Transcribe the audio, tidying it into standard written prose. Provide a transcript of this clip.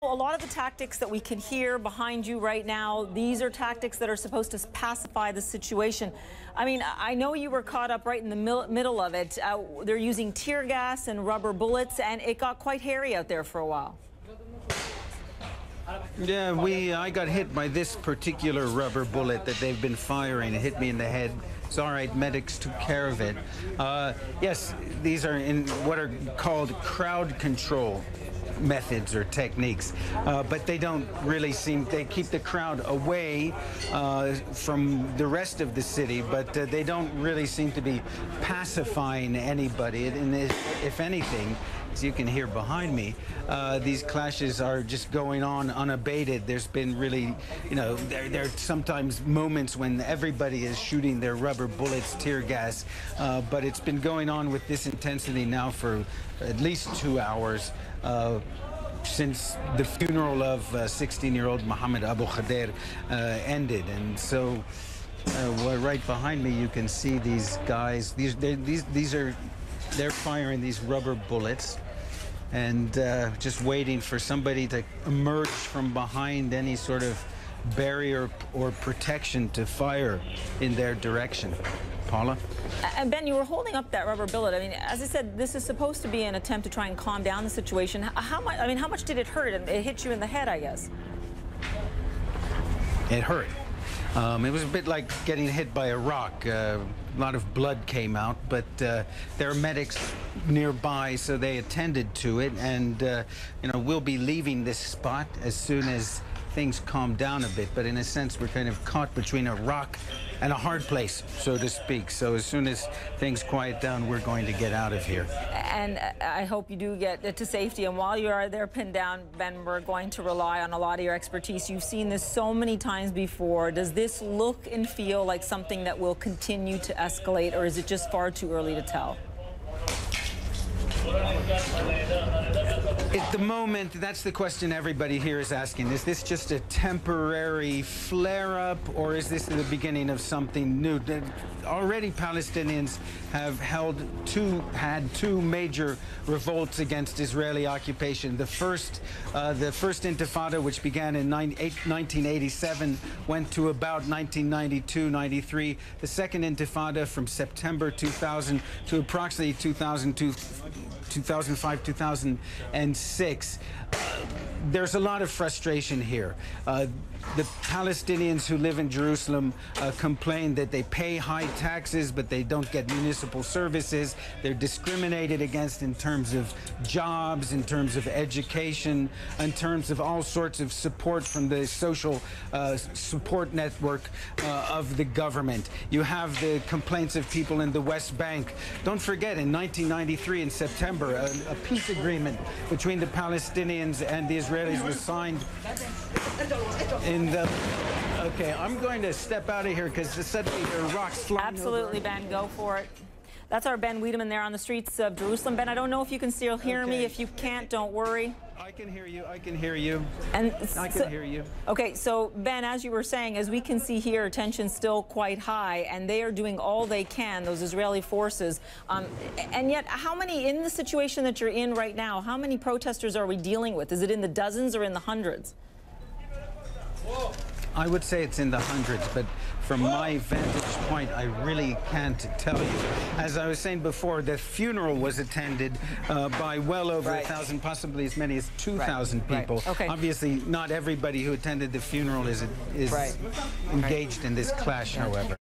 A lot of the tactics that we can hear behind you right now, these are tactics that are supposed to pacify the situation. I mean, I know you were caught up right in the middle of it. They're using tear gas and rubber bullets, and it got quite hairy out there for a while. Yeah, I got hit by this particular rubber bullet that they've been firing. It hit me in the head. It's all right, medics took care of it. Yes, these are in what are called crowd control methods or techniques, but they don't really they keep the crowd away from the rest of the city, but they don't really seem to be pacifying anybody. And if anything, as you can hear behind me, these clashes are just going on unabated. There's been really, there are sometimes moments when everybody is shooting their rubber bullets, tear gas, but it's been going on with this intensity now for at least 2 hours. Since the funeral of 16-year-old Mohammed Abu Khader ended. And so right behind me you can see these guys. They're firing these rubber bullets and just waiting for somebody to emerge from behind any sort of barrier or protection to fire in their direction. Paula? And Ben, you were holding up that rubber bullet. I mean, as I said, this is supposed to be an attempt to try and calm down the situation. How much did it hurt? It hit you in the head, I guess. It hurt. It was a bit like getting hit by a rock. A lot of blood came out, but there are medics nearby, so they attended to it. And, we'll be leaving this spot as soon as things calm down a bit, but in a sense we're kind of caught between a rock and a hard place, so to speak. So as soon as things quiet down, we're going to get out of here. And I hope you do get to safety. And while you are there pinned down, Ben, we're going to rely on a lot of your expertise. You've seen this so many times before. Does this look and feel like something that will continue to escalate, or is it just far too early to tell? At the moment, that's the question everybody here is asking. Is this just a temporary flare-up, or is this the beginning of something new? Already Palestinians have had two major revolts against Israeli occupation. The first Intifada, which began in 1987, went to about 1992-93. The second Intifada from September 2000 to approximately 2005, 2006. There's a lot of frustration here. The Palestinians who live in Jerusalem complain that they pay high taxes, but they don't get municipal services. They're discriminated against in terms of jobs, in terms of education, in terms of all sorts of support from the social support network of the government. You have the complaints of people in the West Bank. Don't forget, in 1993, in September, a peace agreement between the Palestinians and the Israelis was signed Okay, I'm going to step out of here because suddenly there are rocks flying. Absolutely, over. Ben, go for it. That's our Ben Wiedemann there on the streets of Jerusalem. Ben, I don't know if you can still hear me. If you can't, don't worry. I can hear you. I can hear you. And I can hear you. Okay, so Ben, as you were saying, as we can see here, tension's still quite high, and they are doing all they can, those Israeli forces. And yet, how many, in the situation that you're in right now, how many protesters are we dealing with? Is it in the dozens or in the hundreds? I would say it's in the hundreds, but from my vantage point, I really can't tell you. As I was saying before, the funeral was attended by well over 1,000, possibly as many as 2,000 people. Okay. Obviously, not everybody who attended the funeral is engaged in this clash, however.